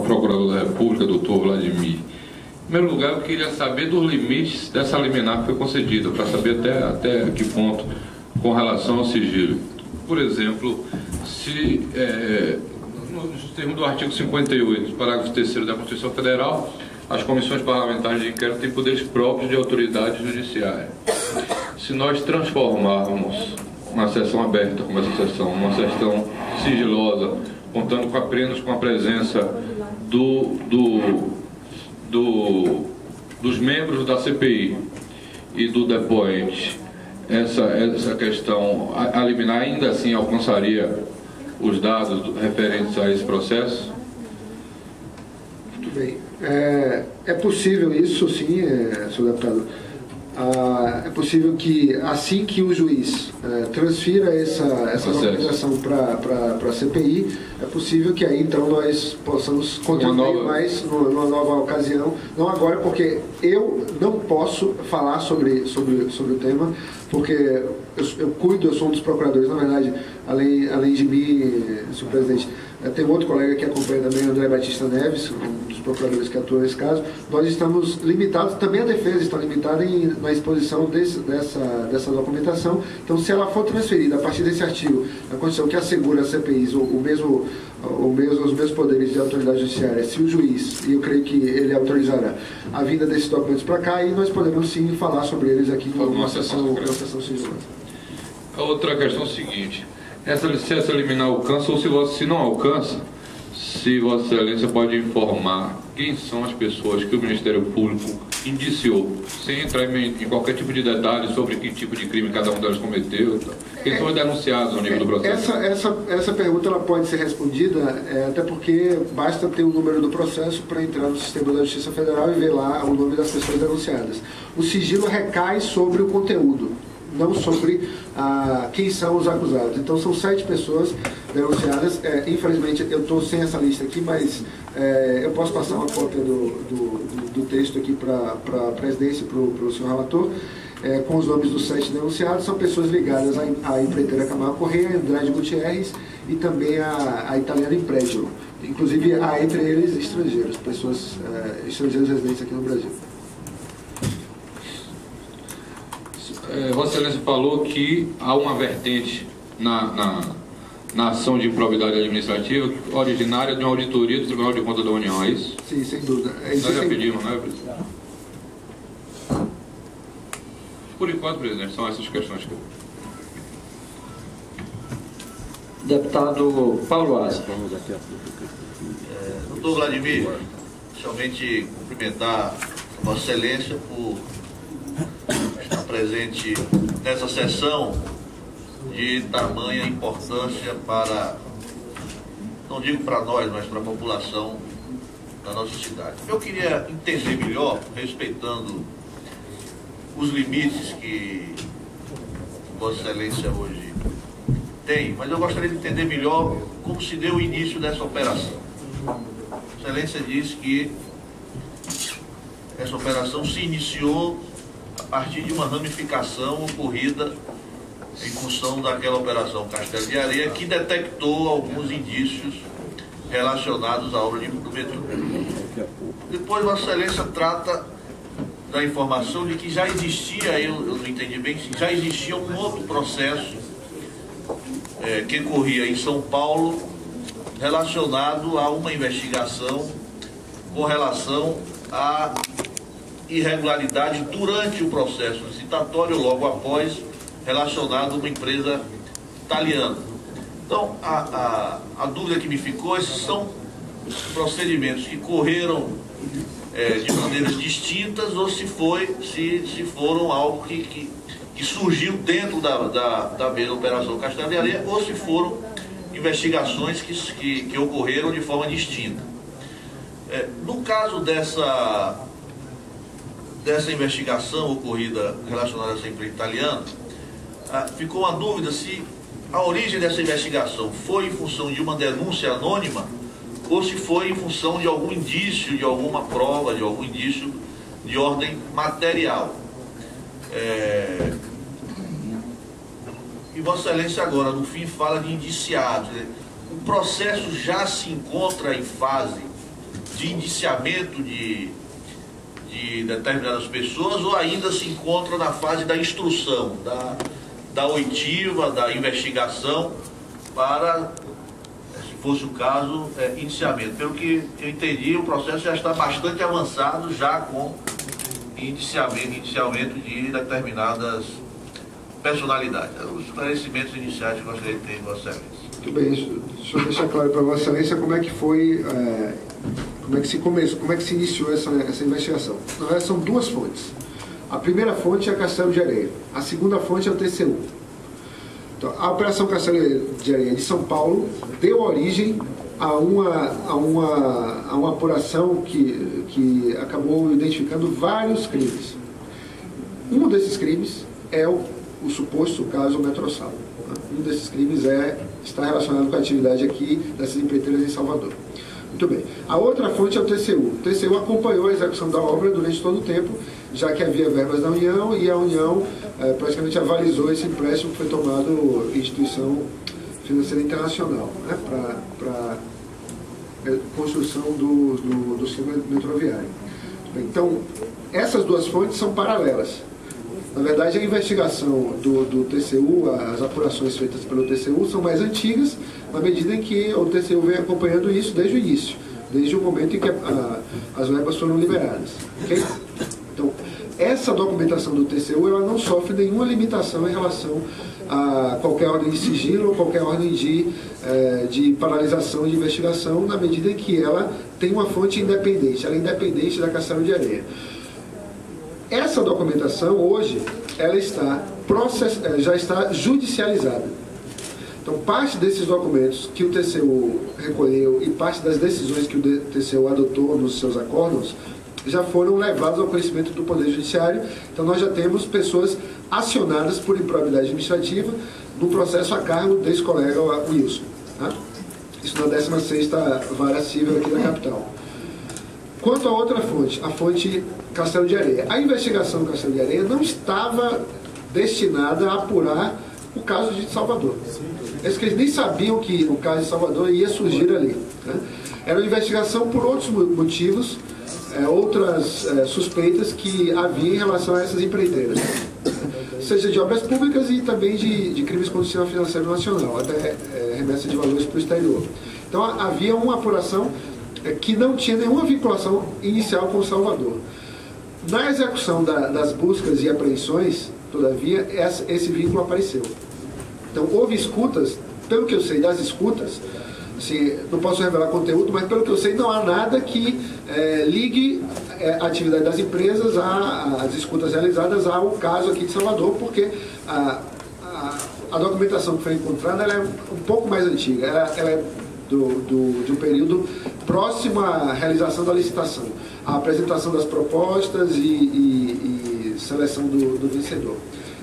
Procurador da República, doutor Vladimir. Em primeiro lugar, eu queria saber dos limites dessa liminar que foi concedida, para saber até que ponto com relação ao sigilo. Por exemplo, se, nos termos do artigo 58, parágrafo 3º da Constituição Federal, as comissões parlamentares de inquérito têm poderes próprios de autoridade judiciária. Se nós transformarmos uma sessão aberta como essa sessão, uma sessão sigilosa, contando apenas com a presença dos membros da CPI e do depoente, essa questão, a liminar ainda assim alcançaria os dados referentes a esse processo? Muito bem. É possível isso, sim, senhor deputado. É possível que, assim que o juiz transfira essa documentação para a CPI, é possível que aí então nós possamos contribuir mais numa nova ocasião. Não agora, porque eu não posso falar sobre o tema, porque eu cuido, eu sou um dos procuradores, na verdade, além de mim, senhor presidente, tem um outro colega que acompanha também, André Batista Neves, um dos procuradores que atua nesse caso. Nós estamos limitados, também a defesa está limitada na exposição dessa documentação. Então, se ela for transferida a partir desse artigo, a Constituição que assegura às CPIs os mesmos poderes de autoridade judiciária, se o juiz, e eu creio que ele autorizará a vinda desses documentos para cá, e nós podemos sim falar sobre eles aqui numa sessão sigilosa. A outra questão é o seguinte: essa licença liminar alcança, ou se não alcança, se Vossa Excelência pode informar quem são as pessoas que o Ministério Público indiciou, sem entrar em qualquer tipo de detalhe sobre que tipo de crime cada um delas cometeu, quem são denunciados ao nível do processo? Essa pergunta ela pode ser respondida, até porque basta ter o número do processo para entrar no sistema da Justiça Federal e ver lá o nome das pessoas denunciadas. O sigilo recai sobre o conteúdo, não sobre quem são os acusados. Então são 7 pessoas denunciadas. Infelizmente eu estou sem essa lista aqui, mas eu posso passar uma cópia do texto aqui para a presidência, para o senhor relator, com os nomes dos 7 denunciados. São pessoas ligadas à empreiteira Camargo Corrêa, Andrade Gutierrez e também a italiana Impregio. Inclusive há entre eles estrangeiros, pessoas estrangeiros residentes aqui no Brasil. Vossa Excelência falou que há uma vertente na ação de improbidade administrativa originária de uma auditoria do Tribunal de Contas da União, é isso? Sim, sem dúvida. Nós já pedimos, não é, presidente? Por enquanto, presidente, são essas questões que eu... Deputado Paulo Asa. Doutor Vladimir, somente cumprimentar Vossa Excelência por estar presente nessa sessão de tamanha importância para, não digo para nós, mas para a população da nossa cidade. Eu queria entender melhor, respeitando os limites que Vossa Excelência hoje tem, mas eu gostaria de entender melhor como se deu o início dessa operação. Vossa Excelência disse que essa operação se iniciou a partir de uma ramificação ocorrida em função daquela operação Castelo de Areia, que detectou alguns indícios relacionados à obra do metrô. Depois, Vossa Excelência trata da informação de que já existia, eu não entendi bem, já existia um outro processo que corria em São Paulo relacionado a uma investigação com relação à irregularidade durante o processo licitatório, logo após, relacionado a uma empresa italiana. Então, a dúvida que me ficou, esses são procedimentos que correram de maneiras distintas, ou se foram algo que surgiu dentro da mesma Operação Castelo de Areia, ou se foram investigações que ocorreram de forma distinta. No caso dessa investigação ocorrida relacionada a essa empresa italiana, ficou uma dúvida se a origem dessa investigação foi em função de uma denúncia anônima ou se foi em função de algum indício, de alguma prova, de algum indício de ordem material. E Vossa Excelência agora, no fim, fala de indiciados. O processo já se encontra em fase de indiciamento de determinadas pessoas, ou ainda se encontra na fase da instrução, da oitiva, da investigação, para, se fosse o caso, indiciamento? Pelo que eu entendi, o processo já está bastante avançado, já com indiciamento de determinadas personalidades. Os esclarecimentos iniciais que eu gostaria de ter em Vossa Excelência. Muito bem, deixa eu deixar claro para Vossa Excelência como é que foi, como é que se começou, como é que se iniciou essa investigação. Na verdade, são duas fontes. A primeira fonte é a Castelo de Areia, a segunda fonte é o TCU. Então, a Operação Castelo de Areia de São Paulo deu origem a uma apuração que acabou identificando vários crimes. Um desses crimes é o suposto caso Metrosal. Um desses crimes está relacionado com a atividade aqui dessas empreiteiras em Salvador. Muito bem. A outra fonte é o TCU. O TCU acompanhou a execução da obra durante todo o tempo, já que havia verbas da União, e a União praticamente avalizou esse empréstimo que foi tomado em instituição financeira internacional, né, para construção do sistema metroviário. Então, essas duas fontes são paralelas. Na verdade, a investigação do TCU, as apurações feitas pelo TCU são mais antigas, na medida em que o TCU vem acompanhando isso desde o início, desde o momento em que as verbas foram liberadas. Okay? Então, essa documentação do TCU ela não sofre nenhuma limitação em relação a qualquer ordem de sigilo ou qualquer ordem de paralisação de investigação, na medida em que ela tem uma fonte independente, ela é independente da Castelo de Areia. Essa documentação, hoje, ela já está judicializada. Então, parte desses documentos que o TCU recolheu e parte das decisões que o TCU adotou nos seus acórdãos já foram levados ao conhecimento do Poder Judiciário. Então, nós já temos pessoas acionadas por improbidade administrativa no processo a cargo desse colega Wilson. Tá? Isso na 16ª Vara Civil aqui da capital. Quanto à outra fonte, a fonte Castelo de Areia. A investigação do Castelo de Areia não estava destinada a apurar o caso de Salvador. Eles nem sabiam que o caso de Salvador ia surgir ali. Né? Era uma investigação por outros motivos, outras suspeitas que havia em relação a essas empreiteiras. Seja de obras públicas e também de crimes contra o sistema financeiro nacional, até remessa de valores para o exterior. Então havia uma apuração que não tinha nenhuma vinculação inicial com o Salvador. Na execução das buscas e apreensões, todavia, esse vínculo apareceu. Então, houve escutas, pelo que eu sei das escutas, assim, não posso revelar conteúdo, mas pelo que eu sei, não há nada que ligue a atividade das empresas às escutas realizadas ao caso aqui de Salvador, porque a documentação que foi encontrada ela é um pouco mais antiga, ela é de um período próximo à realização da licitação, a apresentação das propostas e seleção do vencedor.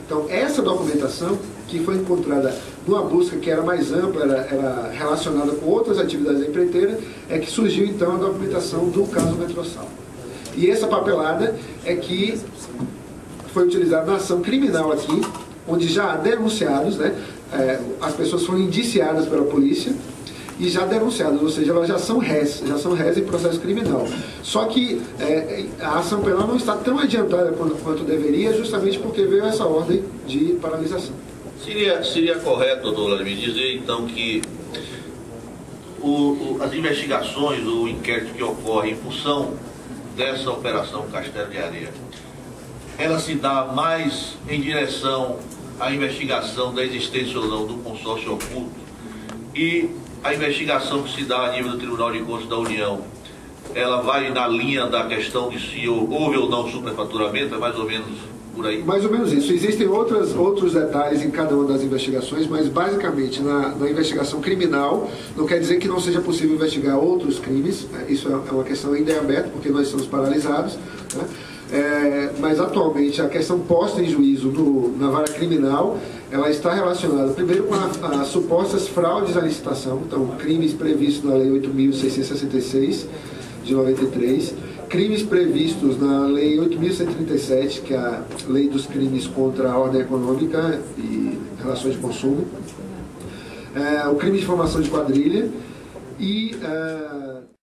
Então, essa documentação, que foi encontrada numa busca que era mais ampla, era relacionada com outras atividades da empreiteira, é que surgiu, então, a documentação do caso Metrosal. E essa papelada é que foi utilizada na ação criminal aqui, onde já há denunciados, né, as pessoas foram indiciadas pela polícia, e já denunciadas, ou seja, elas já são réis em processo criminal. Só que a ação penal não está tão adiantada quanto deveria, justamente porque veio essa ordem de paralisação. Seria correto, doutor Vladimir, dizer então que as investigações, o inquérito que ocorre em função dessa operação Castelo de Areia, ela se dá mais em direção à investigação da existência ou não do consórcio oculto, e a investigação que se dá a nível do Tribunal de Contas da União, ela vai na linha da questão de se houve ou não superfaturamento, é mais ou menos por aí? Mais ou menos isso. Existem outros detalhes em cada uma das investigações, mas basicamente na investigação criminal, não quer dizer que não seja possível investigar outros crimes, né? Isso é uma questão ainda em aberto, porque nós estamos paralisados, né? Mas atualmente a questão posta em juízo na vara criminal, ela está relacionada primeiro com as supostas fraudes à licitação, então crimes previstos na Lei 8.666 de 93, crimes previstos na Lei 8.137, que é a Lei dos Crimes contra a Ordem Econômica e Relações de Consumo, o crime de formação de quadrilha e